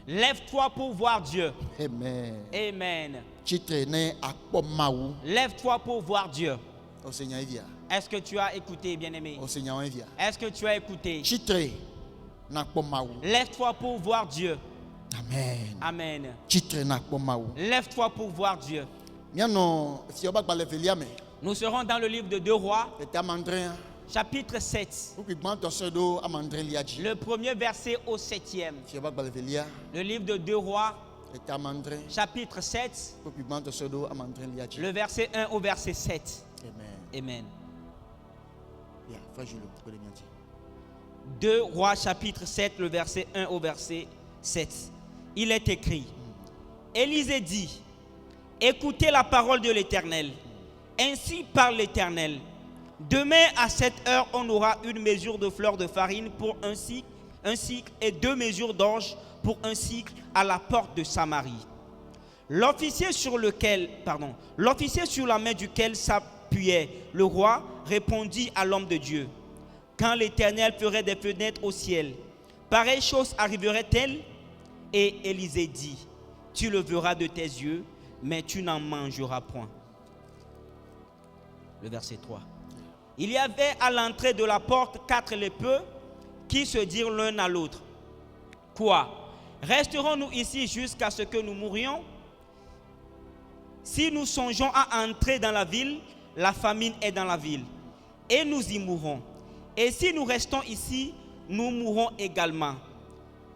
Lève-toi pour voir Dieu. Amen. Amen. Amen. Lève-toi pour voir Dieu. Au Seigneur via. Est-ce que tu as écouté, bien-aimé? Au Seigneur via. Est-ce que tu as écouté? Lève-toi Lève-toi pour voir Dieu. Amen. Amen. Lève-toi. Lève-toi pour voir Dieu. Nous serons dans le livre de 2 Rois, chapitre 7. Le premier verset au 7e. Le livre de 2 Rois, chapitre 7. Le verset 1 au verset 7. Amen. 2 Rois, chapitre 7, le verset 1 au verset 7. Il est écrit: Élisée dit: Écoutez la parole de l'Éternel. Ainsi parle l'Éternel. Demain à cette heure, on aura une mesure de fleur de farine pour un cycle et 2 mesures d'orge pour un cycle à la porte de Samarie. L'officier sur la main duquel s'appuyait le roi répondit à l'homme de Dieu: Quand l'Éternel ferait des fenêtres au ciel, pareille chose arriverait-elle? Et Élisée dit: Tu le verras de tes yeux, mais tu n'en mangeras point. Le verset 3. Il y avait à l'entrée de la porte 4 lépreux qui se dirent l'un à l'autre: Quoi? Resterons-nous ici jusqu'à ce que nous mourions? Si nous songeons à entrer dans la ville, la famine est dans la ville, et nous y mourrons. Et si nous restons ici, nous mourrons également.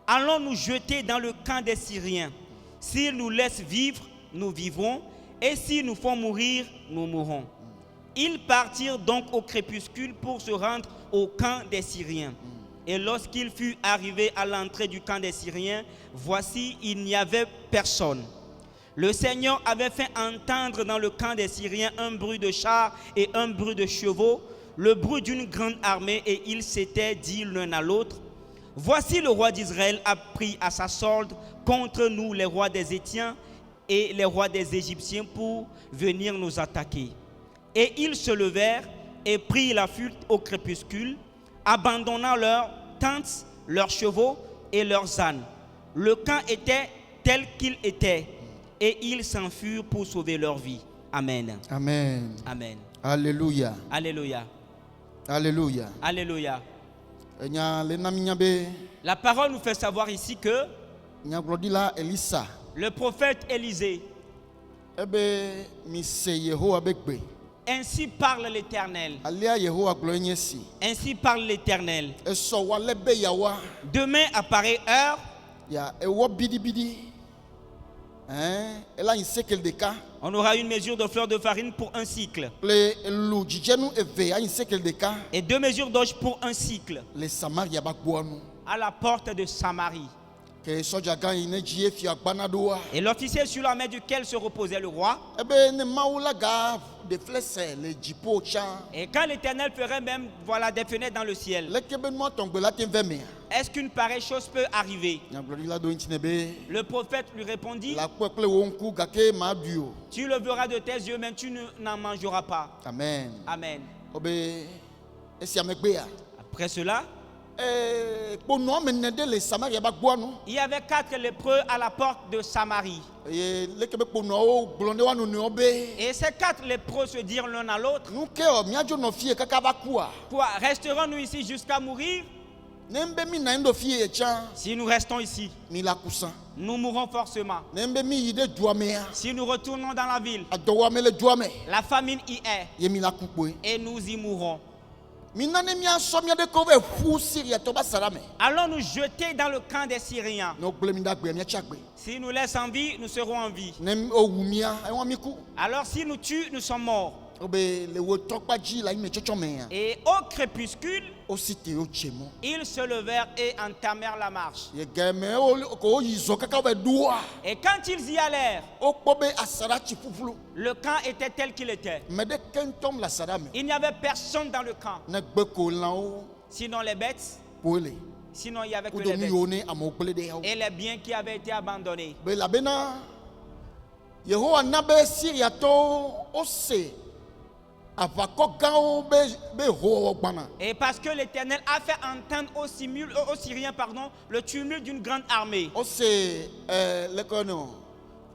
Allons nous jeter dans le camp des Syriens. S'ils nous laissent vivre, nous vivrons, et s'ils nous font mourir, nous mourrons. Ils partirent donc au crépuscule pour se rendre au camp des Syriens. Et lorsqu'il fut arrivé à l'entrée du camp des Syriens, voici, il n'y avait personne. Le Seigneur avait fait entendre dans le camp des Syriens un bruit de chars et un bruit de chevaux, le bruit d'une grande armée, et ils s'étaient dit l'un à l'autre: Voici, le roi d'Israël a pris à sa solde contre nous les rois des Hétiens et les rois des Égyptiens pour venir nous attaquer. Et ils se levèrent et prirent la fuite au crépuscule, abandonnant leurs tentes, leurs chevaux et leurs ânes. Le camp était tel qu'il était, et ils s'enfuirent pour sauver leur vie. Amen. Amen. Amen. Alléluia. Alléluia. Alléluia. Alléluia. La parole nous fait savoir ici que le prophète Élisée, ainsi parle l'Éternel. Ainsi parle l'Éternel. Demain à pareille heure, on aura une mesure de fleur de farine pour un cycle. Et 2 mesures d'orge pour un cycle. À la porte de Samarie. Et l'officier sur la main duquel se reposait le roi. Et quand l'Éternel ferait même des fenêtres dans le ciel, est-ce qu'une pareille chose peut arriver? Le prophète lui répondit: Tu le verras de tes yeux, mais tu n'en mangeras pas. Amen. Amen. Après cela, il y avait 4 lépreux à la porte de Samarie. Et ces 4 lépreux se dirent l'un à l'autre: Quoi, resterons-nous ici jusqu'à mourir? Si nous restons ici, nous mourrons forcément. Si nous retournons dans la ville, la famine y est, et nous y mourrons. Allons nous jeter dans le camp des Syriens. Si nous laissent en vie, nous serons en vie. Alors si nous tuent, nous sommes morts. Et au crépuscule, ils se levèrent et entamèrent la marche. Et quand ils y allèrent, le camp était tel qu'il était. Il n'y avait personne dans le camp, sinon les bêtes. Sinon il n'y avait que les bêtes et les biens qui avaient été abandonnés. avakɔ gãwo be ho gbana. Et parce que l'Éternel a fait entendre aux Syriens le tumulte d'une grande armée. Ose le kono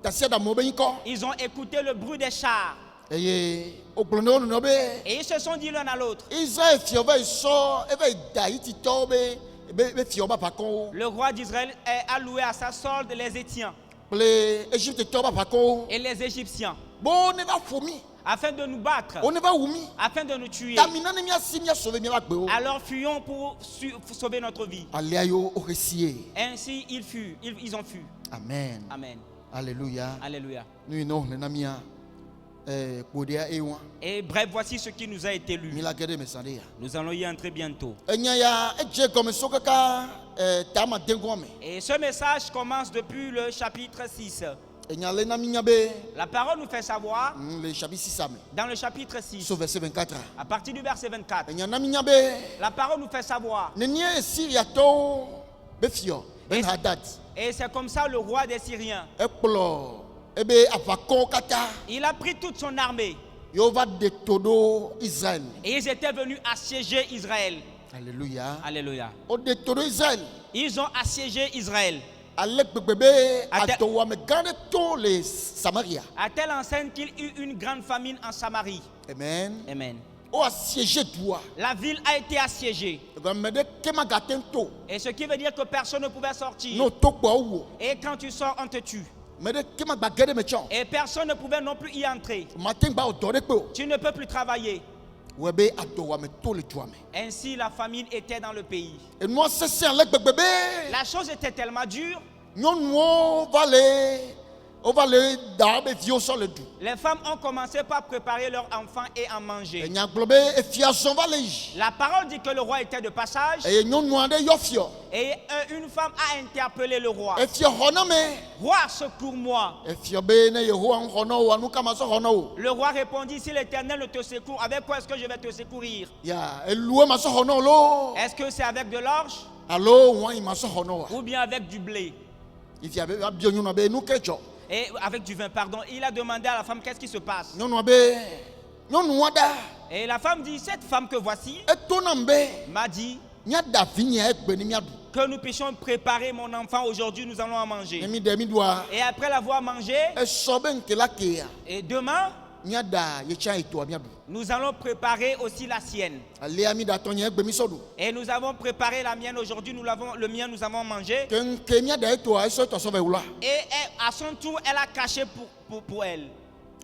tasia da mo be nyiko. Ils ont écouté le bruit des chars. Eye ogblone no be Et ils se sont dit l'un à l'autre. Israël fio ba so e ba daiti to be fio ba pakon. Le roi d'Israël a loué à sa solde les Étiens Ple Égypte to ba pakon. et les Égyptiens Bon ne va fumi. afin de nous battre, On ne va wumi. afin de nous tuer. Tamina ne mia si mia sauver mia gbe o. Alors fuyons pour sauver notre vie. Aliayo o resie. Ainsi ils ont fui. Amen. Amen. Alléluia. Alléluia. Nous non le namia podia ewa. Et bref, voici ce qui nous a été lu. Mila gede mesandeya. Nous allons y entrer bientôt. Enya ya eje comme sokaka tama dengome. Et ce message commence depuis le chapitre 6. Enya le naminya be La parole nous fait savoir, le chapitre 6 ame. dans le chapitre 6, Sur verset 24. à partir du verset 24, Enya naminya be la parole nous fait savoir. nenye Syria to be fio Ben Hadad. Et c'est comme ça le roi des Syriens. Ekplo ebe avako kata Il a pris toute son armée Yova de todo Israël. et ils étaient venus assiéger Israël. Alléluia. Alléluia. O de todo Israël. Ils ont assiégé Israël Alek bebebe Ate- atowa me gane to les Samaria. à telle enseigne qu'il eut une grande famine en Samarie. Amen. Amen. O assiégé toi. La ville a été assiégée. Gamede kema gaten to. Et ce qui veut dire que personne ne pouvait sortir. No to kwa wo. Et quand tu sors, on te tue. Mede kema bagede me chon. Et personne ne pouvait non plus y entrer. Matin ba odore pe o. Tu ne peux plus travailler. Webe atowa me to le tuame. Ainsi, la famine était dans le pays. Et moi c'est alek bebebe. La chose était tellement dure. Nyɔnuwo va le da be viwo sɔ le du. Les femmes ont commencé par préparer leurs enfants et en manger. Enyagblɔ be efiazɔn va le yi. La parole dit que le roi était de passage. Eye nyɔnu aɖe yɔ fiɔ. Et une femme a interpellé le roi. Efiɔ xɔ na me. Roi, secours-moi. Efiɔ be ne Yehowa ŋu xɔ na wo anu kama sɔ xɔ na wo. Le roi répondit, si l'Éternel ne te secourt, avec quoi est-ce que je vais te secourir? Ya elue ma sɔ xɔ na wo lo. Est-ce que c'est avec de l'orge Alo wɔn yi ma sɔ xɔ na wa. ou bien avec du blé? Ifia be abiɔ nyɔnua be nu ke dzɔ. Et avec du vin, pardon. Il a demandé à la femme, qu'est-ce qui se passe? Nyɔnua be nyɔnu aɖa Et la femme dit, cette femme que voici eto nam be m'a dit míaɖa vinyia egbe ni míaɖu. que nous puissions préparer mon enfant aujourd'hui, nous allons en Ne manger. mi ɖe mi ɖua. Et après l'avoir mangé, Esɔ be nke la kea et demain, míaɖa yetsa etoa míaɖu. nous allons préparer aussi la sienne. Alea mi ɖatɔ nye egbe mi sɔ ɖu. Et nous avons préparé la mienne aujourd'hui, le mien, nous avons mangé. Ke míaɖa etoa esɔ etɔ sɔ va wula. Et à son tour, elle a caché pour elle.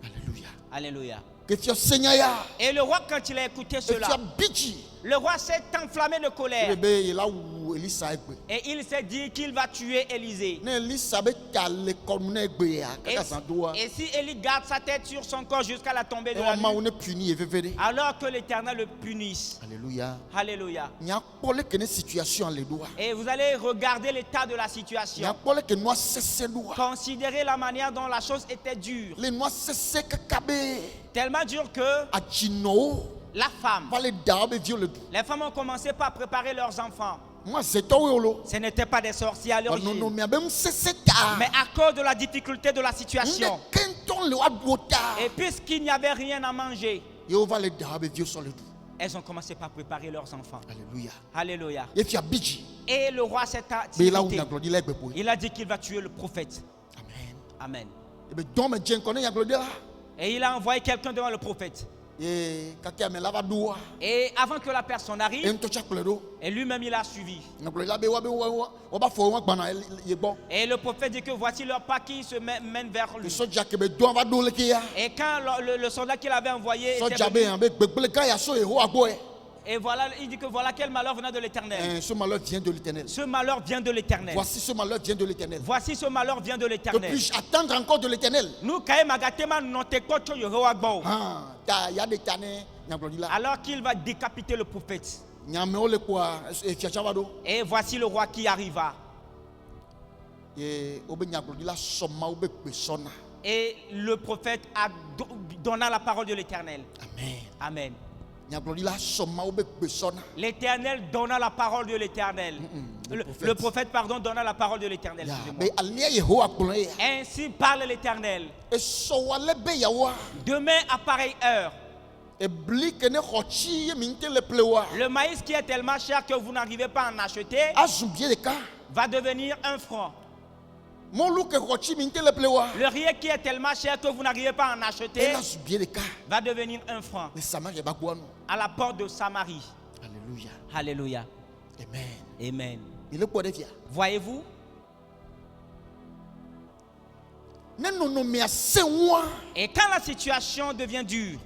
Alléluia. Alléluia. Que fiɔ senya ya. Et le roi, quand il a écouté Que cela, fiɔ bidzi. le roi s'est enflammé de colère. Ebe be yela wu Elisa egbe. Et il s'est dit qu'il va tuer Élisée. Ne Elisa be ta le kɔnu ne egbe ya Et, kaka zan do wa. et si Élie garde sa tête sur son corps jusqu'à la tombée de la Ewa mawu nuit, ne puni ye veve de. alors que l'Éternel le punisse. Alléluia. Alléluia. Nyakpɔ le ke ne situation le do wa. Et vous allez regarder l'état de la situation. Nyakpɔ le ke nua sese do wa. Considérez la manière dont la chose était dure. Le nua sese kaka be Tellement dure que adzinɔwo la femme, va le da be viwo le du. les femmes ont commencé par préparer leurs enfants. Moi zetɔwo ye lo. Ce n'étaient pas des sorciers à Ɔnono l'origine. mia be ŋusese ta. Mais à cause de la difficulté de la situation, Ŋdɛ kentɔn le wa do ta. et puisqu'il n'y avait rien à manger, Yewo va le da be viwo sɔ le du. elles ont commencé par préparer leurs enfants. Alléluia. Alléluia. Ye fia bidzi. Et le roi s'est Be la wu irrité. nyaglɔdila egbe boe. Il a dit qu'il va tuer le prophète. Amen. Amen. Ebe dɔn me dze ŋkɔ ne nyaglɔdila. Et il a envoyé quelqu'un devant le prophète. Ye kake ame la va do wa. Et avant que la personne E arrive, ŋutɔ tsa kplɔe ɖo. et lui-même il a suivi. Nyaglɔdila be wa ba fɔ wa gbana ye gbɔ. Et le prophète dit que voici leur pas qui se mène vers Le lui. sɔdza ke be dɔn va do le ke ya. Et quand le soldat qu'il avait envoyé était Sɔdza be venu, yan be gbegble gã ya so Yehowa gbɔe. et voilà, il dit que voilà quel malheur venait de l'Éternel. Ce malheur vient de l'Éternel. Ce malheur vient de l'Éternel. Voici ce malheur vient de l'Éternel. Voici ce malheur vient de Que l'Éternel. puis-je attendre encore de l'Éternel? Nous, kaye magatema note kocho Yehowa gbɔ. Ah, ta ya de tane nyaglɔdila. Alors qu'il va décapiter le prophète. Nyamewo le kpoa fiatsa va do. Et voici le roi qui arriva. Ye wo be nyaglɔdila sɔ Mawu be gbe sɔna. Et le prophète a donné la parole de l'Éternel. Amen. Amen. Nyaglɔdila sɔ Mawu be gbe sɔna. L'Éternel donna la parole de l'Éternel. Le prophète, pardon, donna la parole de l'Éternel. Ya Excusez-moi. be alia Yehowa kplɔ ye. Ainsi parle l'Éternel. Esɔ wa le be yawoa. Demain à pareille heure, ebli ke ne xɔtsi ye mi ŋute le plewa. Le maïs qui est tellement cher que vous n'arrivez pas à en acheter Azu bie ɖeka. va devenir 1 franc. Molu ke xɔtsi mi ŋute le plewa. Le riz qui est tellement cher que vous n'arrivez pas à en acheter Ela zu bie ɖeka. va devenir 1 franc. Le Samaria ba goa nu. À la porte de Samarie. Alléluia. Alléluia. Amen. Amen. Il est quoi de via? Voyez-vous, Ne nonomé a sewa. et quand la situation devient dure,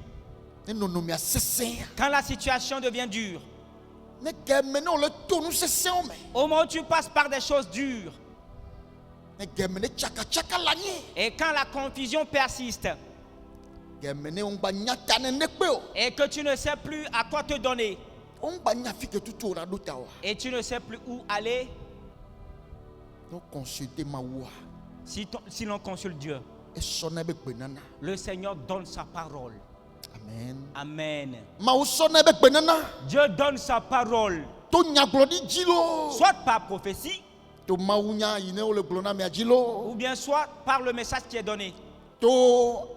Ne nonomé a sese. quand la situation devient dure, Ne gemme ne le tonu sese o me. au moment où tu passes par des choses dures, Ne gemme ne chaka chaka lanye. et quand la confusion persiste, Gemme ne ongba nyata ne nekpe o. et que tu ne sais plus à quoi te donner, Ongba nyafi ke tutu ora do tawa. et tu ne sais plus où aller, Donc consulter ma wa. si l'on consulte Dieu, Et sonne be benana. le Seigneur donne sa parole. Amen. Amen. Ma o sonne be benana. Dieu donne sa parole, To nyaglodi jilo. soit par prophétie, To maunya ine o le glona me ajilo. ou bien soit par le message qui est donné, To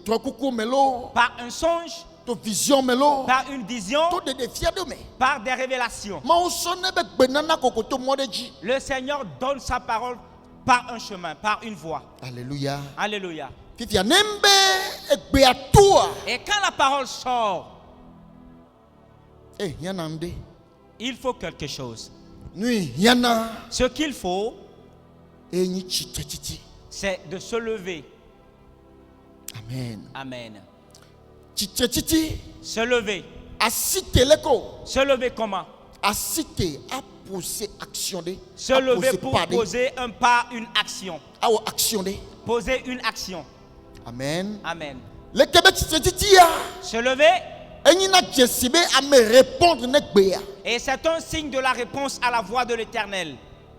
drokuku melo. par un songe, To vision melo. par une vision, To de defia de me. par des révélations. Ma o sonne be benana kokoto modeji. Le Seigneur donne sa parole par un chemin, par une voie. Alléluia. Alléluia. Fifia nembe egbe atua. Et quand la parole sort, Yanande. il faut quelque chose. Nui yana. Ce qu'il faut, Enyi chititi. c'est de se lever. Amen. Amen. Chititi. Se lever. Asite leko. Se lever comment? Asite a poser action de. Se lever pour poser un pas, une action. Awo action de. Poser une action. Amen. Amen. Le kebe chititi ya. Se lever, Enyi na jesibe a me répondre nekbe ya. et c'est un signe de la réponse à la voix de l'Éternel.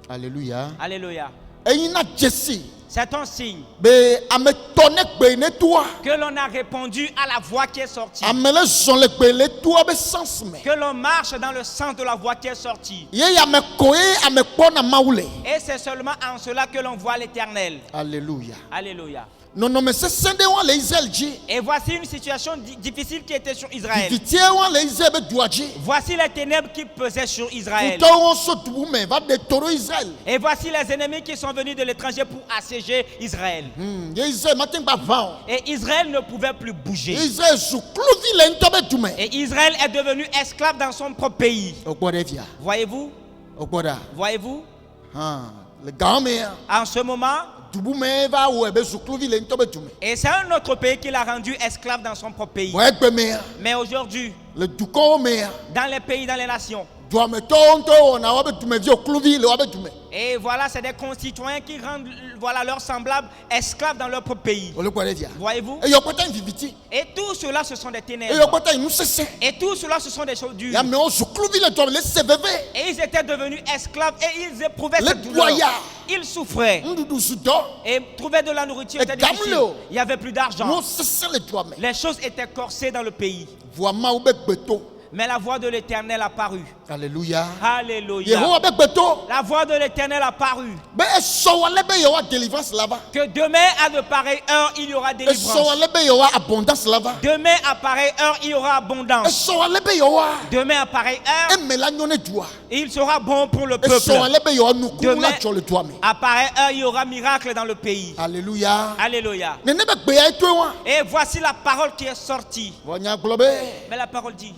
Alléluia. Alléluia. Enyi na jesi. C'est un signe Be ame tonek be ne toi. que l'on a répondu à la voix qui est sortie. Amele zon le be le toi be sens me. Que l'on marche dans le sens de la voix qui est sortie. Ye ya me koe ame pona maule. Et c'est seulement en cela que l'on voit l'Éternel. Alléluia. Alléluia. Non non mais c'est sende wan le Israël ji. Et voici une situation difficile qui était sur Israël. Vitie wan le Israël be douaji. Voici les ténèbres qui pesaient sur Israël. Futa wan so dubu me va de toro Israël. Et voici les ennemis qui sont venus de l'étranger pour assiéger Israël. Ye Israël matin ba van. Et Israël ne pouvait plus bouger. Israël zouklouvi le ntobe dume. Et Israël est devenu esclave dans son propre pays. Ogbode via. Voyez-vous? Ogboda. Voyez-vous? Le game En ce moment, dubu me va wo be zouklouvi le ntobe dume. et c'est un autre pays qui l'a rendu esclave dans son propre pays. Ouais gbe me. Mais aujourd'hui, Le dukon me. dans les pays, dans les nations, Doa me tonto na wa be dume vi oklouvi le wa be dume. et voilà, c'est des concitoyens qui rendent voilà, leurs semblables esclaves dans leur propre pays. Ole gbode via. Voyez-vous? E yo kota viviti. Et tout cela, ce sont des E yo ténèbres. kota inu sese. Et tout cela, ce sont des choses dures. Ya me o zouklouvi le dume le seveve. Et ils étaient devenus esclaves et ils éprouvaient Le cette douleur. doya. Ils souffraient. Ndudu sudo. Et trouver de la nourriture était Et gamle. difficile. Il n'y avait plus d'argent. No sese le duame. Les choses étaient corsées dans le pays. Voa ma ou be gbeto. Mais la voix de l'Éternel apparut. Alléluia. Alléluia. Yehowa be gbeto. La voix de l'Éternel apparut. Be eso wale be yehowa délivrance là-bas. Que demain, à de pareilles heures, il y aura Eso délivrance. wale be yehowa abondance là-bas. Demain, à pareille heure, il y aura abondance. Eso wale be yehowa Demain, à pareille heure, e me la nyone dua. il sera bon pour le Eso peuple. wale be yehowa nukuru Demain, la tcho le duame. à pareille heure, il y aura miracle dans le pays. Alléluia. Alléluia. Nene be gbe ya etwe wa. Et voici la parole qui est sortie. Vonya globe. Mais la parole dit,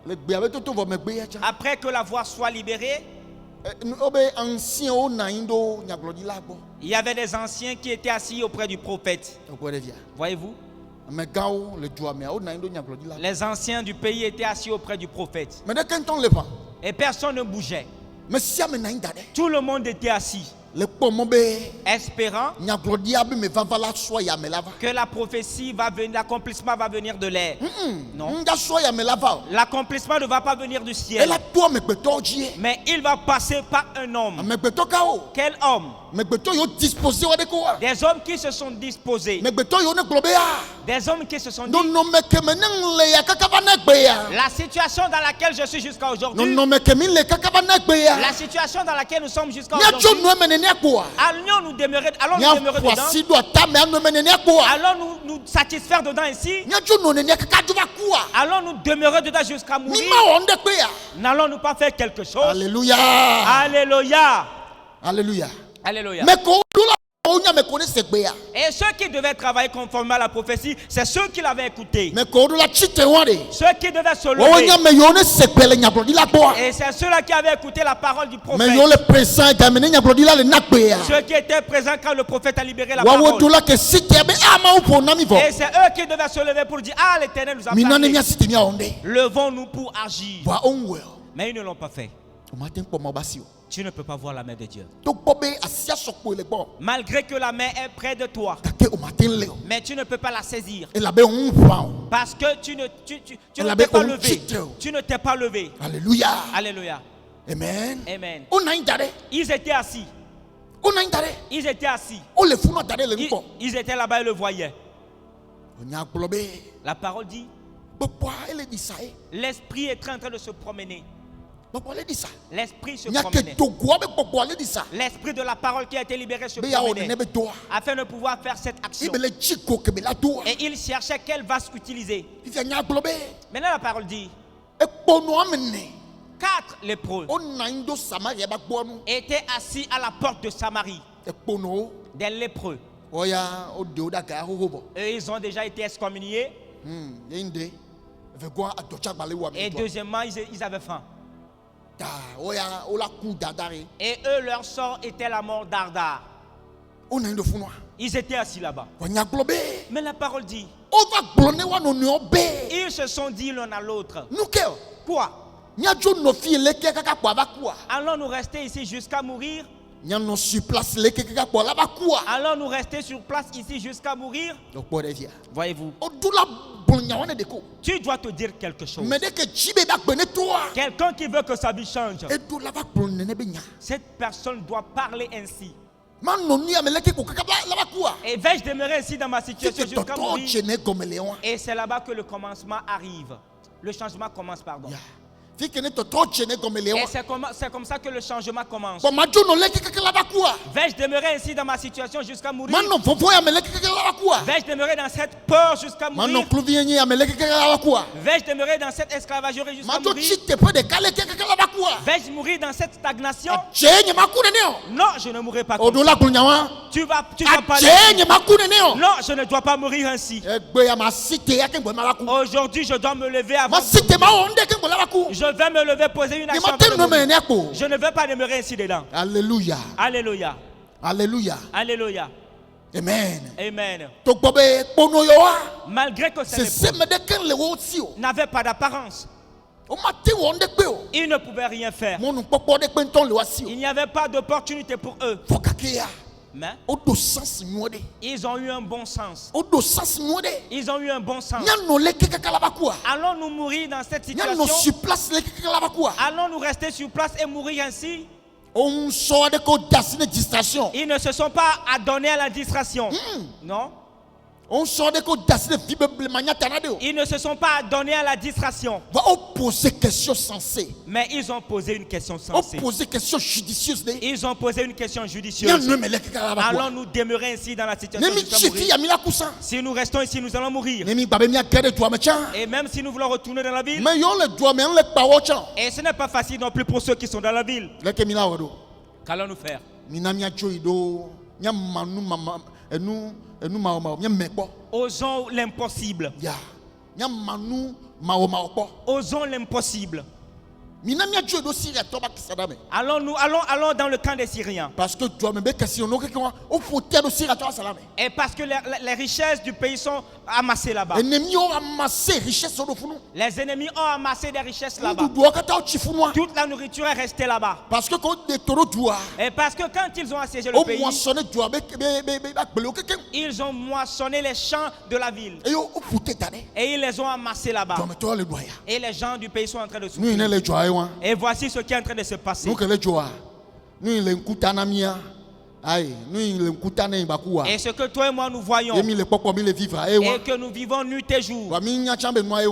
Le gbe ya be toto vo me gbe ya cha. après que la voix soit libérée, Obe ancien o na indo nyaglodi la gbo. il y avait des anciens qui étaient assis auprès du prophète. Ogbode via. Voyez-vous? Me gao le duame o na indo nyaglodi la. Les anciens du pays étaient assis auprès du prophète. Me de kenton le pa. Et personne ne bougeait. Me sia me na inda de. Tout le monde était assis, Le pomo be espérant nyaglodi abi me va la so ya me lava. que la prophétie va venir, l'accomplissement va venir de l'air. Non. Nga so ya me lava. L'accomplissement ne va pas venir du Et ciel. la toi me gbeto ji. Mais il va passer par un homme. Me gbeto ka o. Quel homme? Me gbeto yo disposé wa de ko wa. Des hommes qui se sont disposés. Me gbeto yo ne globe ya. Des hommes qui se sont dit, nonome kemeneng le ya kakaba na gbe ya. la situation dans laquelle je suis jusqu'à aujourd'hui, Nonome kemi le kakaba na gbe ya. la situation dans laquelle nous sommes jusqu'à Nya jo aujourd'hui, no menene akwa. allons nous demeurer Nya dedans, kwasi do ata me anu menene akwa. allons nous satisfaire dedans ici, Nya jo no nene kakaju ba kwa. allons nous demeurer dedans jusqu'à Ni mourir, ma onde gbe ya. n'allons-nous pas faire quelque chose? Alléluia. Alléluia. Alléluia. Alléluia. Mais ko dula onya me kone se gbe ya. Et ceux qui devaient travailler conformément à la prophétie, c'est ceux qui l'avaient écouté. Mais ko dula chite wade. Ceux qui devaient se Onya lever. me yone se gbe le nyabrodi la boa. Et c'est ceux-là qui avaient écouté la parole du Mais prophète. yo le présent gamene nyabrodi la le nakbe ya. Ceux qui étaient présents quand le prophète a libéré la Wa wo parole. dula ke site be ama upo na mi vo. Et c'est eux qui devaient se lever pour dire, ah, l'Éternel nous a Minane parlé. mia site mia onde. Levons-nous pour agir. Wa onwell. Mais ils ne l'ont pas fait. O matin po mo basi o. Tu ne peux pas voir la main de Dieu. To bobe asia sokpo le bon. Malgré que la main est près de toi. Take o matin le. Mais tu ne peux pas la saisir. Et la be on pa. Parce que tu ne Elle t'es pas avait levé. un Tu ne t'es pas levé. Alléluia. Alléluia. Amen. Amen. On a indare. Ils étaient assis. On a indare. Ils étaient assis. On le fou no dare le nko. Ils étaient là-bas et le voyaient. On a globe. La parole dit, Papa elle dit ça. l'esprit est en train de se promener. Papa elle dit ça. L'esprit se Nya ke promenait. to gwa be papa elle dit ça. L'esprit de la parole qui a été libéré se Be ya o promenait ne be doa. afin de pouvoir faire cette action. Ibe le chiko ke be la doa. Et il cherchait quelle vache utiliser. Il fait nya globe. Maintenant la parole dit, E pono amene. 4 lépreux On a indo Samaria ba gbo nu. étaient assis à la porte de Samarie. E pono. Des lépreux. Oya o de o da ga ho bo. Eux, ils ont déjà été excommuniés. Yinde. Ve gwa adocha gbale wa me. Et deuxièmement, ils avaient faim. Ta oya o la ku dadare. Et eux, leur sort était la mort dardard. On a indo fu no. Ils étaient assis là-bas. On nya globe. Mais la parole dit, On va glone wa no no be. ils se sont dit l'un à l'autre, Nou ke. quoi? Nya jo no fi le ke kaka kwa ba kwa. Allons-nous rester ici jusqu'à mourir? Nya no sur place le ke kaka kwa la ba kwa. Allons-nous rester sur place ici jusqu'à mourir? Donc pour devia. Voyez-vous, O dula bolnya wane de ko. tu dois te dire quelque chose. Mais dès que jibe ba gbene toi. Quelqu'un qui veut que sa vie change, E do la ba blone ne be nya. cette personne doit parler ainsi. Man no ni amele ke ko kaka la ba kwa. Et vais-je demeurer ici dans ma Si situation tu jusqu'à to mourir? chene comme Léon. Et c'est là-bas que le commencement arrive. Le changement commence, pardon. Ya. Fi que ne to to chene comme Léon. Et c'est comme ça que le changement commence. Bon ma jo no le ke kaka la ba kwa. Vais-je demeurer ainsi dans ma situation jusqu'à mourir? Man no fofo ya amele ke kaka la ba kwa. Vais-je demeurer dans cette peur jusqu'à Man no mourir? kluvi yenye amele ke kaka la ba kwa. Vais-je demeurer dans cette esclavagerie jusqu'à Man jo mourir? chite pe de kale ke kaka la ba kwa. Vais-je mourir dans cette stagnation? Chenye makune ne. Non, je ne mourrai pas O comme do ça. la kulnya wa. Tu vas parler. Chenye makune ne. Non, je ne dois pas mourir ainsi. Egbe ya ma cite ya ke ngbe ma ba ku. Aujourd'hui, je dois me lever avant. Ma cite ma onde ke ngbe la ba ku. Je vais me lever, poser une Ni action. ma tem avant no de mourir. me ne ko. Je ne veux pas demeurer ainsi dedans. Alléluia. Alléluia. Alléluia. Alléluia. Amen. Amen. To gbobe pono yo wa. Malgré que ces C'est se lépreux me de ken le wo si o. n'avaient pas d'apparence, O ma te wonde pe o. ils ne pouvaient rien faire. Mon popo de pe nton le wa si o. Il n'y avait pas d'opportunité pour eux. Fo kake ya. Mais O do sens nyode. ils ont eu un bon sens. O do sens nyode. Ils ont eu un bon sens. Nya no le ke kaka la ba ku. Allons-nous mourir dans cette Nya no situation? sur place le ke kaka la ba ku. Allons-nous rester sur place et mourir ainsi? On sort de ko dasine distraction. Ils ne se sont pas adonnés à la distraction. Non. On sort de ko dasine fibre mania tanade o. Ils ne se sont pas adonnés à la distraction. Va poser question sensée. Mais ils ont posé une question On sensée. poser question judicieuse de. Ils ont posé une question Nya judicieuse. no me le ke kaka la ba ku. Allons-nous demeurer ainsi dans la situation Nemi jusqu'à chifi mourir? ya mila kusa. Si nous restons ici, nous allons mourir. Nemi babe mi akere toi me cha. Et même si nous voulons retourner dans la ville, Mais yo le doit mais on le pawo cha. et ce n'est pas facile non plus pour ceux qui sont dans la ville, Le ke mila wodo. qu'allons-nous faire? Mina mi acho ido. Nya manu mama enu ma ma nya mekpo. Osons l'impossible. Ya. Nya manu ma ma okpo. Osons l'impossible. Mina mi acho ido Syria to ba kisadame. Allons dans le camp des Syriens. Parce que toi me be question no ke kwa o fotia do Syria to salame. Et parce que les richesses du pays sont amassées là-bas. Ennemi o amassé richesse do funu. Les ennemis ont amassé des richesses là-bas. Ndu do kata o chifunwa. Toute la nourriture est restée là-bas. Parce que quand de toro doa. Et parce que quand ils ont assiégé le O pays, moissonné doa be akbele o keke. ils ont moissonné les champs de la ville. Et yo o foté tane. Et ils les ont amassés là-bas. Toi me to le doya. Et les gens du pays sont en train de Nous souffrir. il est le joie. Et voici ce qui est en train de se passer. Nous que le joie. Nous il est nkutana mia. Aïe, nous il nkutane bakua. Et ce que toi et moi nous voyons. Et le poko mi le vivre Et que nous vivons nuit et jour. Wa mi nya chambe moi e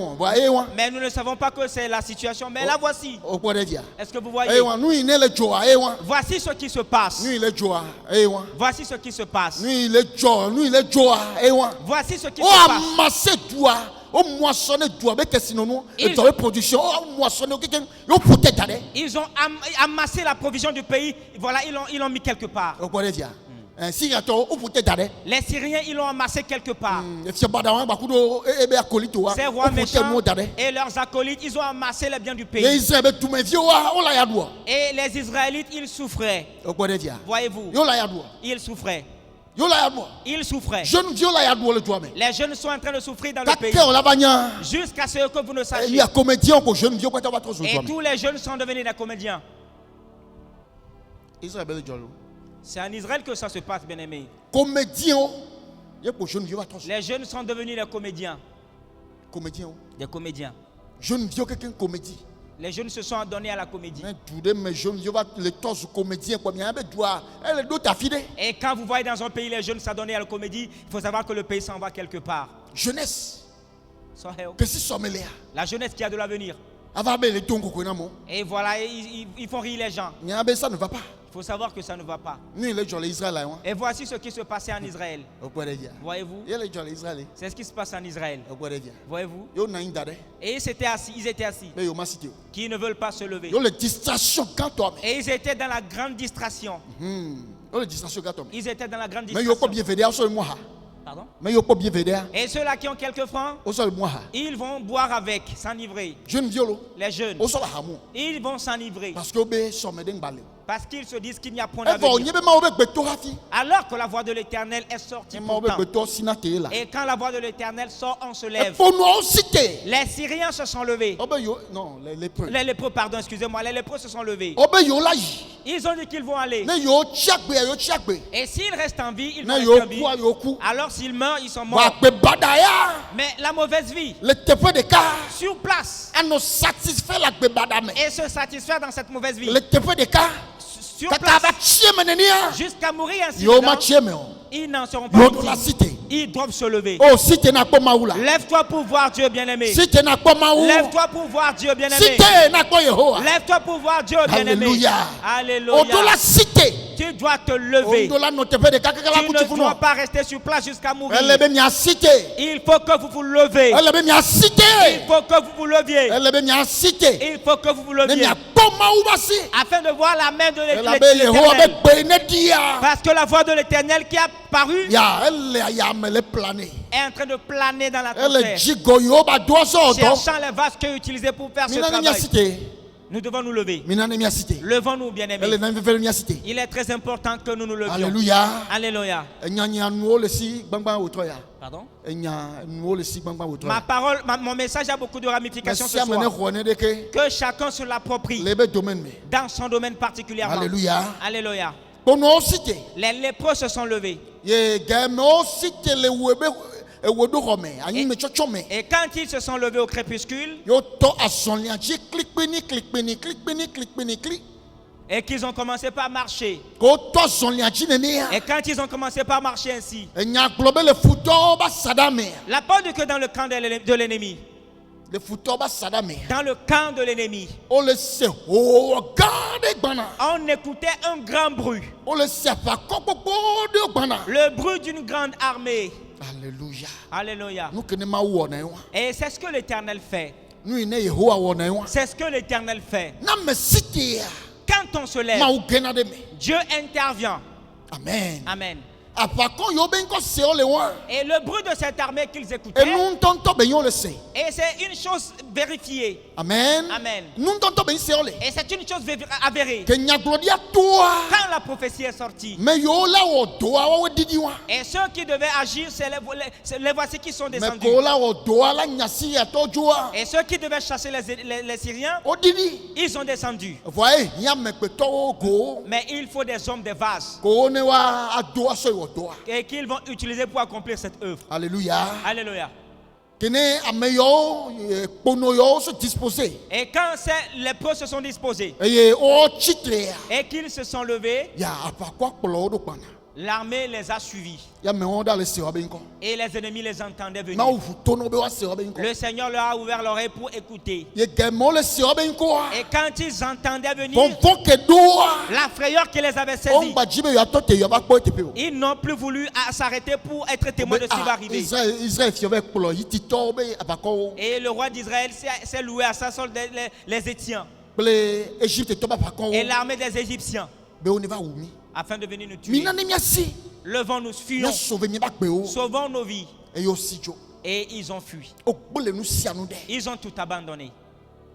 Mais nous ne savons pas que c'est la situation. Mais la voici. O pode dia. Est-ce que vous voyez? Nous il ne le joa e wa. Voici ce qui se passe. Nous il le joa e wa. Voici ce qui se passe. Nous il le joa e wa. Voici ce qui O se passe. amasse doa. O moissonner doa avec sinono et doa production. O moissonner quelqu'un yo peut-être d'aller. Ils ont amassé la provision du pays. Voilà, ils l'ont mis quelque part. O pode dia. Si gato o peut-être d'aller. Les Syriens, ils l'ont amassé quelque part. Ces rois méchants et leurs acolytes, ils ont amassé les biens du pays. Et les Israélites, ils souffraient. Voyez-vous, ils souffraient. Ils souffraient. Les jeunes sont en train de souffrir dans le pays. Jusqu'à ce que vous ne sachiez. Et tous les jeunes sont devenus des comédiens. C'est en Israël que ça se passe, bien-aimé. Les jeunes sont devenus des comédiens. Des comédiens. Les jeunes se sont donnés à la comédie. Et quand vous voyez dans un pays les jeunes s'adonner à la comédie, il faut savoir que le pays s'en va quelque part. Jeunesse. La jeunesse qui a de l'avenir. Et voilà, ils font rire les gens. Ça ne va pas. Il faut savoir que ça ne va pas. Et voici ce qui se passait en Israël. Voyez-vous? C'est ce qui se passe en Israël. Voyez-vous? Et ils étaient assis. Qui ne veulent pas se lever. Et ils étaient dans la grande distraction. Ils étaient dans la grande distraction. Pardon? Et ceux-là qui ont quelques francs, ils vont boire avec, s'enivrer. Les jeunes, ils vont s'enivrer. Parce qu'ils se disent qu'il n'y a point d'avenir. Alors que la voix de l'Éternel est sortie pourtant. Et quand la voix de l'Éternel sort, on se lève. Les Syriens se sont levés. Non, les lépreux, pardon, excusez-moi. Les lépreux se sont levés. Ils ont dit qu'ils vont aller. Et s'ils restent en vie, ils vont rester en vie. Alors s'ils meurent, ils sont morts. Mais la mauvaise vie, sur place, et se satisfaire dans cette mauvaise vie, sur place, jusqu'à mourir ainsi, ils n'en seront pas utiles. Ils doivent se lever. Lève-toi pour voir Dieu bien-aimé. Lève-toi pour voir Dieu bien-aimé. Lève-toi pour voir Dieu bien-aimé. Alléluia. Tu dois te lever. Tu ne dois pas rester sur place jusqu'à mourir. Il faut que vous vous levez. Il faut que vous vous leviez. Il faut que vous vous leviez. Afin de voir la main de l'Éternel. Parce que la voix de l'Éternel qui a paru est en train de planer dans l'atmosphère. Cherchant les vases qu'ils utilisaient pour faire ce travail. Nous devons nous lever. Levons-nous, bien-aimés. Il est très important que nous nous levions. Alléluia. Alléluia. Pardon? Mon message a beaucoup de ramifications ce soir. Que chacun se l'approprie dans son domaine particulièrement. Alléluia. Alléluia. Les lépreux se sont levés. Et quand ils se sont levés au crépuscule, et qu'ils ont commencé par marcher, et quand ils ont commencé par marcher ainsi, la porte que dans le camp de l'ennemi, dans le camp de l'ennemi, on écoutait un grand bruit, le bruit d'une grande armée. Alléluia. Alléluia. Et c'est ce que l'Éternel fait. C'est ce que l'Éternel fait. Quand on se lève, Dieu intervient. Amen. Amen. Et le bruit de cette armée qu'ils écoutaient, et c'est une chose vérifiée. Amen. Amen. Et c'est une chose avérée. Quand la prophétie est sortie, et ceux qui devaient agir, c'est les voici qui sont descendus. Et ceux qui devaient chasser les Syriens, ils ont descendu. Mais il faut des hommes, des vases, et qu'ils vont utiliser pour accomplir cette œuvre. Alléluia. Alléluia. Kene ameyo ponoyo se disposer. Et quand ces lépreux se sont disposés Et o chitre et qu'ils se sont levés, ya apakwa kpolo do pana. l'armée les a suivis. Ya me onda le sewa benko. Et les ennemis les entendaient venir. Na ufutono be wa sewa benko. Le Seigneur leur a ouvert l'oreille pour écouter. Ye gemo le sewa benko. Et quand ils entendaient venir, Fonfon ke doa. la frayeur qui les avait On saisis, ba jibe ya tote ya ba kpo tepe. ils n'ont plus voulu s'arrêter pour être témoins de ce qui va arriver. Israël fiove kpolo yitito be apako. Et le roi d'Israël s'est loué à sa solde les Étiens Ple Égypte to ba apako. et l'armée des Égyptiens Be on va umi. afin de venir nous tuer. Mina ne miasi. Levons-nous, Ya fuyons, sauver mi ba kpeo. sauvons nos vies. E yo sijo. Et ils ont fui. Okbole nu sianu de. Ils ont tout abandonné.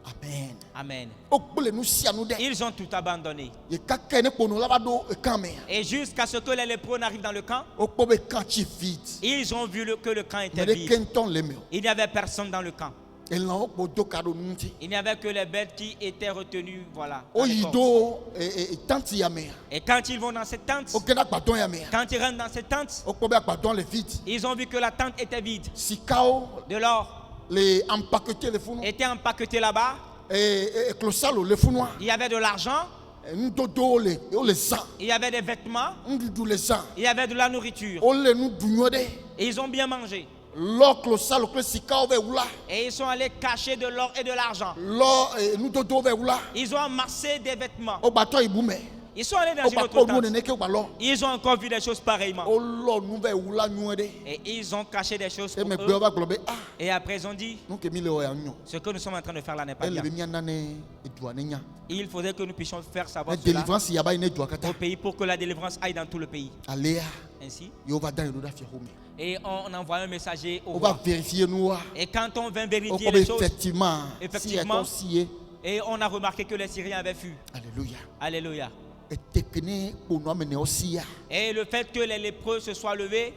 Amen. Amen. Okbole nu sianu de. Ils ont tout abandonné. Ye kaka ne pono la ba do kame. Et jusqu'à ce que les lépreux n'arrivent dans le camp, Okpobe kanchi vide. ils ont vu que le camp était Mais de vide. kenton le meo. Il n'y avait personne dans le camp. Et là okpo do kado nunti. Il n'y avait que les bêtes qui étaient retenues. Voilà. dans O les corps. yido e tanti ya me. Et quand ils vont dans cette tente, Okena kpaton ya me. quand ils rentrent dans cette tente, Okpobe kpaton le vide. ils ont vu que la tente était vide. Sikao De l'or le empaqueté le funu. était empaqueté là-bas. Et closalo le funwa. Il y avait de l'argent, Ndodo le sang. il y avait des vêtements, Ndudu le sang. il y avait de la nourriture. O le nu dunyo de. Et ils ont bien mangé. Lo closalo kle sikao ve ula. Et ils sont allés cacher de l'or et de l'argent. Lo nudodo ve ula. Ils ont amassé des vêtements. O bato ibume. Ils sont allés dans O une ba autre ko nu tente. ne ke balo. Ils ont encore vu des choses pareillement. O lo nu ve ula nyu de. Et ils ont caché des choses Et pour me eux. gbe ba globe ah. Et après ils ont dit, Nou ke mi le o ya nyu. ce que nous sommes en train de faire là n'est pas Elle bien. le mi anane edua ne nya. Il faudrait que nous puissions faire savoir La cela délivrance ya ba ine edua kata. au pays pour que la délivrance aille dans tout le pays. Alea. Ainsi. Yo va dans le da fi home. Et on envoie un messager au On va roi. vérifier nous. Et quand on vint On vérifier peut les choses, effectivement. Effectivement. Si et on a remarqué que les Syriens avaient fui. Alléluia. Alléluia. Et tekene pour nous amener aussi ya. Et le fait que les lépreux se soient levés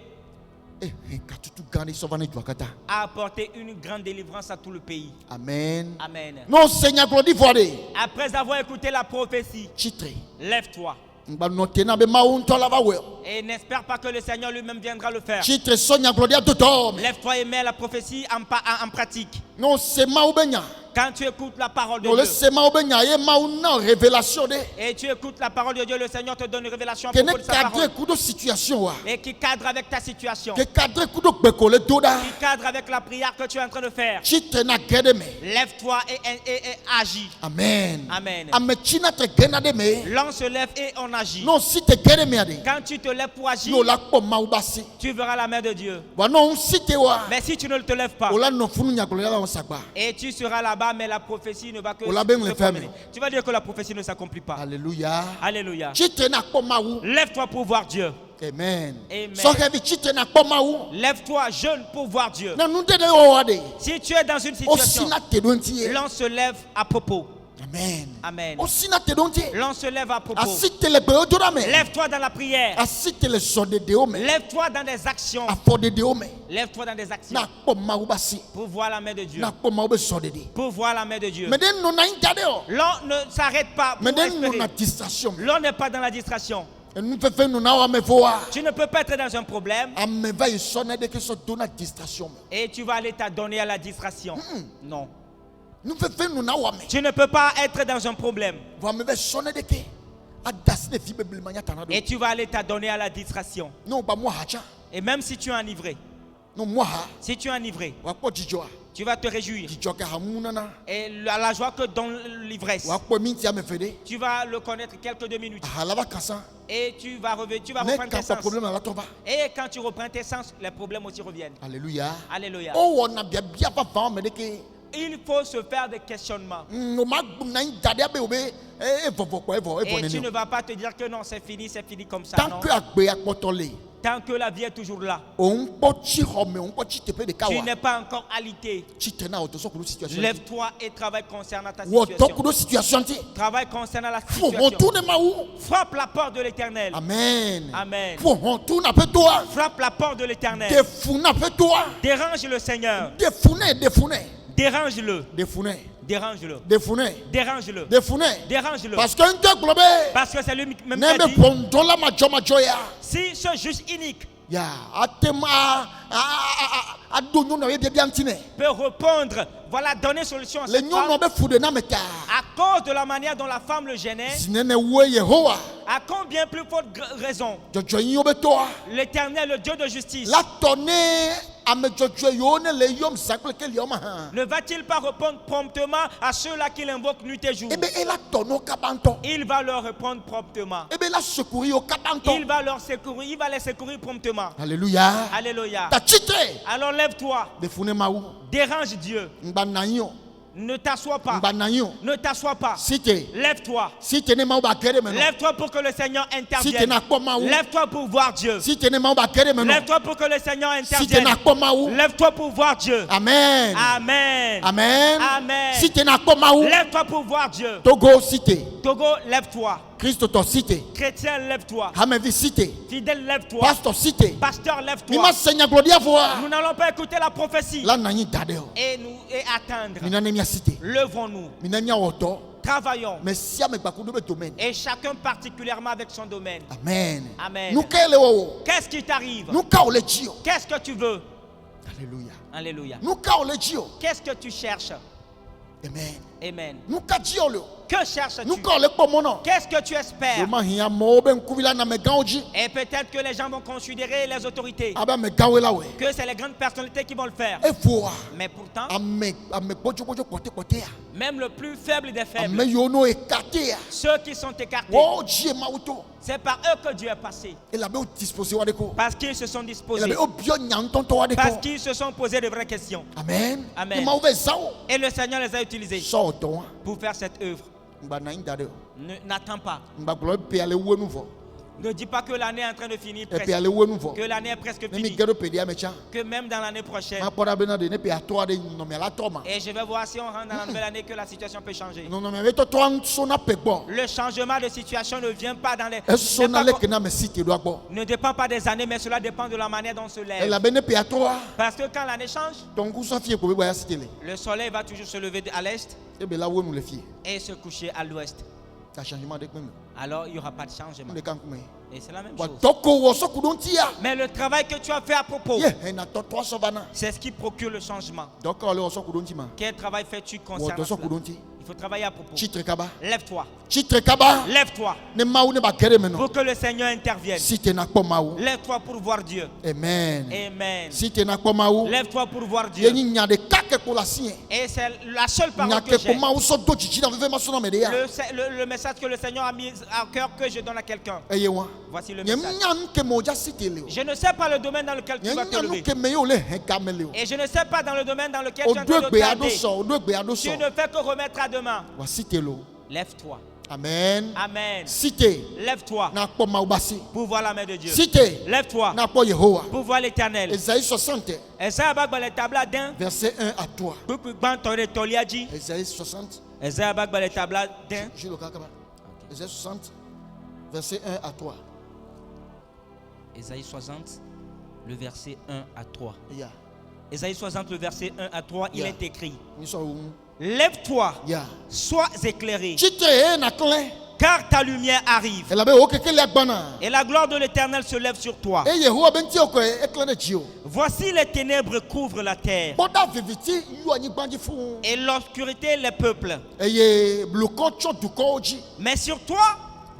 Eh katutu gani so va ne edua kata. a apporté une grande délivrance à tout le pays. Amen. Amen. Non Seigneur Claude Voide. Après avoir écouté la prophétie, Chitre. lève-toi. Ngba noter na be maunto la ba we. Et n'espère pas que le Seigneur lui-même viendra le faire. Chitre Sonia Claudia Dodom. Lève-toi et mets la prophétie en pratique. Non c'est maubenya. Quand tu écoutes la parole de Non le Dieu c'est maubenya e mauna révélation de. et tu écoutes la parole de Dieu, le Seigneur te donne une révélation à Kene propos de sa cadre parole kudo situation wa. et qui cadre avec ta situation, Que cadre kudo bekole doda. qui cadre avec la prière que tu es en train de faire. Chitre na gede me. Lève-toi et agis. Amen. Amen. Amechina te gena de me. L'on se lève et on agit. Non si te gede me ade. Quand tu te lèves pour agir, Yo la ko maubasi. tu verras la main de Dieu. Wa non si te wa. Mais si tu ne te lèves pas Ola no funu nya gloria la on sagba. et tu seras là-bas, mais la prophétie ne va que On l'a bien se le fait, promener. Tu vas dire que la prophétie ne s'accomplit pas. Alléluia. Alléluia. Chitre na ko mawu. Lève-toi pour voir Dieu. Amen. Amen. So heavy chitre na ko mawu. Lève-toi, jeune, pour voir Dieu. Na nu de o ade. Si tu es dans une O situation, sina te donti. l'on se lève à propos. Amen. Amen. O sina te donti. L'on se lève à propos. Asite le be o dora me. Lève-toi dans la prière. Asite le so de o me. Lève-toi dans des actions. Afo de o me. Lève-toi dans des actions Na ko mawu basi. pour voir la main de Dieu. Na ko mawu be so de. Pour voir la main de Dieu. Mais den no na intade o. L'on ne s'arrête pas pour Mais den no na espérer. distraction. L'on n'est pas dans la distraction. Nous faisons nous na wa me voa. Tu ne peux pas être dans un problème Ame va y sonner de que so dona distraction. et tu vas aller t'adonner à la distraction. Non. Nous faisons nous na wa me. Tu ne peux pas être dans un problème Va me va sonner de que adas ne fi bebel manya tanado. et tu vas aller t'adonner à la distraction. Non ba moi hacha. Et même si tu es enivré, Non moi ha. si tu es enivré, Wa ko jijoa. tu vas te réjouir. Jijoa ka hamuna na. Et la joie que donne l'ivresse, Wa ko minti ame fede. tu vas le connaître quelques 2 minutes. Halaba kasa. Et tu vas revenir, tu vas Mais reprendre tes quand pas sens. problème la tomba. Et quand tu reprends tes sens, les problèmes aussi reviennent. Alléluia. Alléluia. Oh on a bien pas va me de que Il faut se faire des questionnements. no ma na intade abe obe vovo ko evo Et tu ne ne. vas pas te dire que non, c'est fini comme ça. Tant Non. que agbe akpotole. Tant que la vie est toujours là, On pochi home on pochi tepe de tu kawa. n'es pas encore alité. Chitena auto so kulu situation. Lève-toi et travaille concernant ta Wo to situation. kulu situation ti. Travaille concernant la Faut situation. retourner ma ou. Frappe la porte de l'éternel. Amen. Amen. Faut retourner après toi. Frappe la porte de l'éternel. Defuna après toi. Dérange le Seigneur. Defune. Dérange-le. Defune. Dérange-le. Defune. Dérange-le. Defune. Dérange-le. Parce qu'un te globe. Parce que c'est lui-même qui a Neme dit, pondon la majo ya. si ce juste unique Ya atema peut répondre, voilà, donner solution à Les cette nyɔnua femme be fu ɖe na me ta. à cause de la manière dont la femme le gênait. Zinene woe Yehowa. À combien plus forte raison Dzɔdzɔnyiwo be tɔa. l'Éternel, le Dieu de justice, La tɔ ne ame dzɔdzɔe yiwo ne le yɔm zã kple keliawo ma hã. ne va-t-il pas répondre promptement à ceux-là qui l'invoquent nuit et jour? Ebe ela tɔ no kaba ŋutɔ. Il va leur répondre promptement. Ebe la secourir wo kaba Il ŋutɔ. va leur secourir, il va les secourir promptement. Alléluia. Alléluia. Ta tsitre. Alors lève-toi, De fu ne Mawu. dérange Dieu. Ŋgba na anyi o. Ne t'assois pas. Ŋgba na anyi o. Ne t'assois pas. Si te. Lève-toi. Si te ne Mawu ba kɛ ɖe me nɔ. Lève-toi pour que le Seigneur Si te intervienne. na kpɔ Mawu. Lève-toi pour voir Dieu. Si te ne Mawu ba kɛ ɖe me nɔ. Lève-toi pour que le Seigneur Si te intervienne. na kpɔ Mawu. Lève-toi pour voir Dieu. Amen. Amen. Amen. Amen. Si te na kpɔ Mawu. Lève-toi pour voir Dieu. Togo si te. Togo, lève-toi. Kristo tɔ si te. Chrétien, lève-toi. Hamevi si te. Fidèle, lève-toi. Pastor si te. Pasteur, Mi lève-toi. ma se nyagblɔɖia fɔa. Nous n'allons pas écouter la prophétie La na anyi da ɖe o. et attendre. Mi na ne mia si te. Levons-nous. Mi na mia wɔ dɔ. Travaillons. Mais si ame gbakuɖo be domaine. Et chacun particulièrement avec son domaine. Amen. Amen. Nu ka le wɔ o. Qu'est-ce qui t'arrive? Nu ka o le dzi o. Qu'est-ce que tu veux? Alléluia. Alléluia. Nu ka o le dzi o. Qu'est-ce que tu cherches? Amen. Amen. Nu ka dzi o le o. Que cherches-tu? Nu ka o le kpɔ mɔ nɔ. Qu'est-ce que tu espères? Yo ma hiã amewo be ŋkuvi la na amegãwo dzi. Et peut-être que les gens vont considérer les autorités Abe amegãwoe la wɔe. que c'est les grandes personnalités qui vont le faire. Efoa. Mais pourtant, Ame gbɔdzɔgbɔdzɔ kpɔtɛkpɔtɛa. même le plus faible des Ame faibles, yiwo no ekatea. ceux qui sont écartés, Wo dzi Mawu to. c'est par eux que Dieu est passé. Elabe wo dispose wa de ko. Parce qu'ils se sont disposés. Elabe wo biɔ nyantɔntɔ wa de Parce ko. qu'ils se sont posés de vraies questions. Amen. Amen. Ne Mawu be zã wo. Et le Seigneur les a utilisés Sɔ dɔ wa. pour faire cette œuvre. Ŋgba na anyi da ɖe o. N'attends pas. Ŋgba gblɔ be ale wu enu vɔ. Ne dis pas que l'année est en train de finir Epe presque. ale wu enu vɔ. Que l'année est presque Ne mi finie. ge ɖo peɖia me tsã. Que même dans l'année prochaine. Ma kpɔ ɖa bena ɖe ne pe atɔ aɖe nɔmia la tɔ ma. Et je vais voir si on rentre dans la nouvelle année que la situation peut changer. Nɔnɔmia be tɔtɔ sona pe gbɔ. Le changement de situation ne vient pas dans les... Esona n'est le pas- ke na me si te ɖoa gbɔ. ne dépend pas des années, mais cela dépend de la manière dont on se lève. Elabe ne pe atɔa. Parce que quand l'année change, Tɔnku sɔ fie ko be bɔ ya si te le. le soleil va toujours se lever à l'est Ebe la wu enu le fie. et se coucher à l'ouest. Ta changement de kpeme. Alors il n'y aura pas de changement. Ne kan kume. Et c'est la même Wa chose. tɔko wɔ sɔ kudo ŋutia. Mais le travail que tu as fait à propos, Ye hena tɔtɔ sɔ vana. c'est ce qui procure le changement. Dɔkɔ le wɔ sɔ kudo ŋuti ma. Quel travail fais-tu Wɔ concernant dɔ sɔ kudo cela? ŋuti. Il faut travailler à propos. Tsitre kaba. Lève-toi. Tsitre kaba. Lève-toi Ne Mawu ne ba kɛ ɖe me nɔ. pour que le Seigneur intervienne. Si te na kpɔ Mawu. Lève-toi pour voir Dieu. Amen. Amen. Si te na kpɔ Mawu. Lève-toi pour voir Ye Dieu. nyi nya ɖeka ke ko le asi yɛ. Et c'est la seule Nya parole ke que ko j'ai. Mawu sɔ do dzidzi na veve ma sɔnna me de ya. Le message que le Seigneur a mis à cœur que je donne à quelqu'un. Eye wa. Voici le Nye message. nya nu ke me wo dza si te le o. Je ne sais pas le domaine dans lequel tu Nye vas te nya nu lever. ke me ye wo le hɛ game le o. Et je ne sais pas dans le domaine dans lequel O tu es en do train de egbe aɖo tarder. sɔ. O do egbe aɖo Tu sɔ. ne fais que remettre à demain. Wa si te lo. Lève-toi. Amen. Amen. Si te Lève-toi na kpɔ Mawu ba si. pour voir la main de Dieu. Si te Lève-toi na kpɔ Yehowa. pour voir l'Éternel. Esaïe 60 Esaïe bagba le tabla d'un. verset 1 à 3. Kuku gban tore toliaji. Esaïe 60. Esaïe bagba le tabla d'un. Je le kaka ba. Esaïe 60 verset 1 à 3. Esaïe 60, le verset 1 à 3. Ya. Esaïe 60, le verset 1 à 3, il Yeah. est écrit: Ni so wu. Lève-toi, Ya. sois éclairé, Chitre e na kle. car ta lumière arrive. Ela be o keke le agbana. Et la gloire de l'Éternel se lève sur toi. E Yehowa be nti o ko e kle ne dzi o. Voici les ténèbres couvrent la terre, Boda viviti yu anyigba dzi fu. et l'obscurité les peuples. Eye blukɔ tsɔ dukɔwo dzi. Mais sur toi,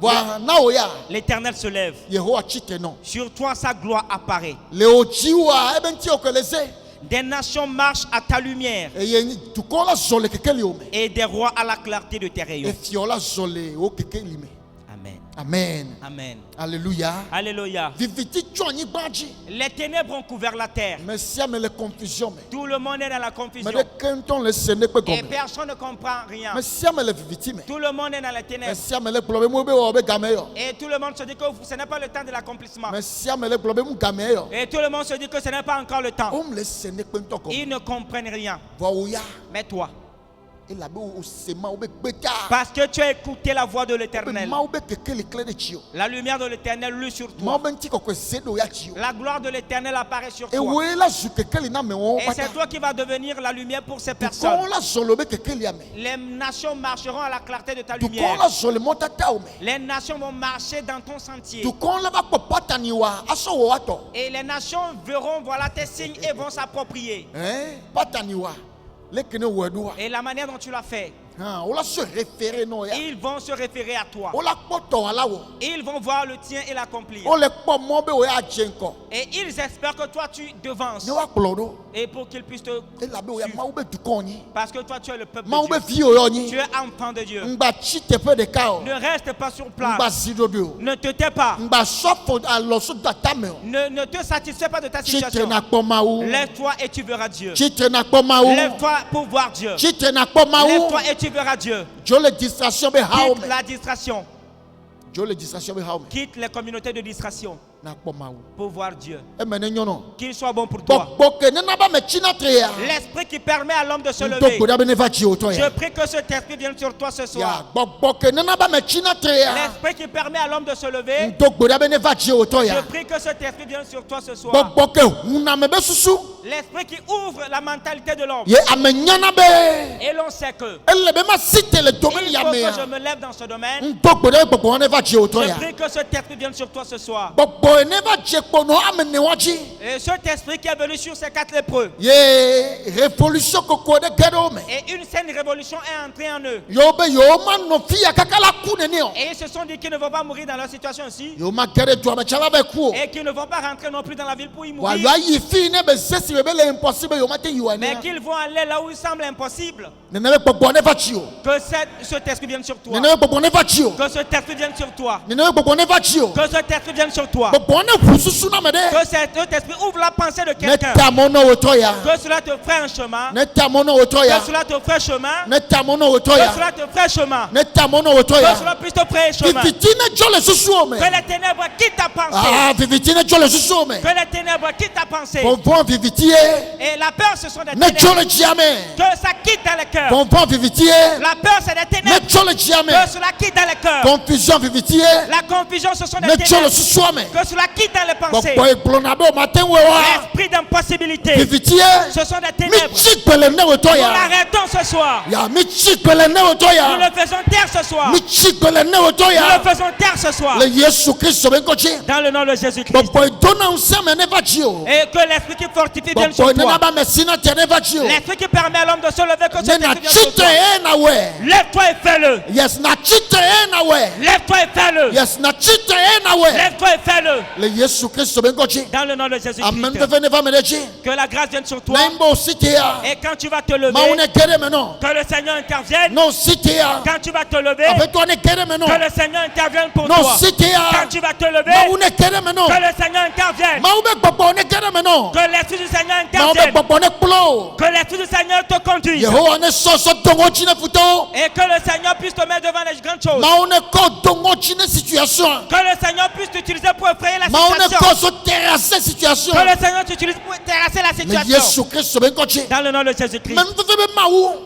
Wa na o ya. l'Éternel se lève. Yehowa chitre no. Sur toi, sa gloire apparaît. Le o dzi wa e be nti o ko le ze. Des nations marchent à ta lumière, Eye dukɔ la zɔ le keke li o me. et des rois à la clarté de tes rayons. Efio la zɔ le o keke li me. Amen. Amen. Amen. Alléluia. Alléluia. Viviti tsɔ anyigba dzi. Les ténèbres ont couvert la terre. Mais si ame le confusion me. Tout le monde est dans la Me confusion. de kentɔn le sene kpe Et gɔme. personne ne comprend rien. Mais si ame le viviti me. Tout le monde est dans la Mais ténèbre. si ame le gblɔ be mo be wɔ be game yɔ. Et tout le monde se dit que ce n'est pas le temps de l'accomplissement. Mais si ame le gblɔ be mu game yɔ. Et tout le monde se dit que ce n'est pas encore le temps. Om le sene kpe ŋutɔ gɔme. Ils ne comprennent rien. Vɔ o ya. Mais toi, Parce que tu as écouté la voix de l'Éternel. La lumière de l'Éternel luit sur toi. La gloire de l'Éternel apparaît sur toi. Et c'est toi qui vas devenir la lumière pour ces personnes. Les nations marcheront à la clarté de ta lumière. Les nations vont marcher dans ton sentier. Et les nations verront voilà tes signes et vont s'approprier. Et la manière dont tu l'as fait, ils vont se référer à toi. Ils vont voir le tien et l'accomplir. Et ils espèrent que toi tu devances. Et pour qu'ils puissent te suivre. Parce que toi tu es le peuple de Dieu. Tu es enfant de Dieu. Ne reste pas sur place. Ne te tais pas. Ne te satisfais pas de ta situation. Lève-toi et tu verras Dieu. Lève-toi pour voir Dieu. Lève-toi et tu verras Dieu. Quitte la distraction. Quitte les communautés de distraction pour voir Dieu. Qu'il soit bon pour toi. L'esprit qui permet à l'homme de se lever. Je prie que cet esprit vienne sur toi ce soir. L'esprit qui permet à l'homme de se lever. Je prie que cet esprit vienne sur toi ce soir. L'esprit qui ouvre la mentalité de l'homme. Et l'on sait que il faut que je me lève dans ce domaine. Je prie que cet esprit vienne sur toi ce soir. Et cet esprit qui est venu sur ces 4 lépreux. Et une saine révolution est entrée en eux. Et ils se sont dit qu'ils ne vont pas mourir dans leur situation ici. Et qu'ils ne vont pas rentrer non plus dans la ville pour y mourir. Mais qu'ils vont aller là où il semble impossible. Que cet esprit vienne sur toi. Que cet esprit vienne sur toi. Que cet esprit vienne sur toi. Que cet esprit ouvre la pensée de quelqu'un. Que cela te ferait un chemin. Que cela te ferait chemin. Que cela te ferait chemin. Que cela puisse te faire chemin. Que les ténèbres quittent ta pensée. Que les ténèbres quittent ta pensée. Et la peur, ce sont des ténèbres. Que ça quitte dans les cœurs. La peur, c'est des ténèbres. Que cela quitte dans les cœurs. La confusion, ce sont des ténèbres. Que cela quitte dans les pensées. L'esprit d'impossibilité, ce sont des ténèbres. Nous l'arrêtons ce soir. Nous le faisons taire ce soir. Nous le faisons taire ce soir. Dans le nom de Jésus-Christ. Et que l'esprit qui fortifie vienne sur toi. L'esprit qui permet à l'homme de se lever, que cet esprit vienne sur toi. Lève-toi et fais-le. Lève-toi et fais-le. Lève-toi et fais-le. Dans le nom de Jésus-Christ. Que la grâce vienne sur toi. Et quand tu vas te lever, que le Seigneur intervienne. Quand tu vas te lever, que le Seigneur intervienne pour toi. Quand tu vas te lever, que le Seigneur intervienne. Que l'esprit du Seigneur intervienne. Que l'esprit du Seigneur te conduise. Et que le Seigneur puisse te mettre devant les grandes choses. Que le Seigneur puisse t'utiliser pour effrayer la situation. Que le Seigneur t'utilise pour terrasser la situation. Dans le nom de Jésus-Christ.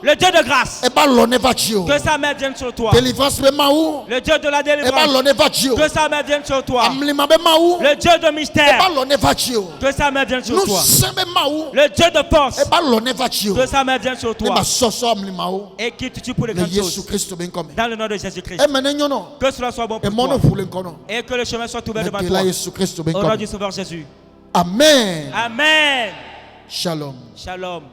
Le Dieu de grâce. Que sa main vienne sur toi. Le Dieu de la délivrance. Que sa main vienne sur toi. Le Dieu de mystère. Que sa main vienne sur toi. Le Dieu de force. Que sa main vienne sur toi. Et qui te tue pour les grandes choses. Dans le nom de Jésus-Christ. Que cela soit bon pour toi. Et que le chemin soit ouvert devant toi. Au nom du Sauveur Jésus. Amen. Amen. Shalom. Shalom.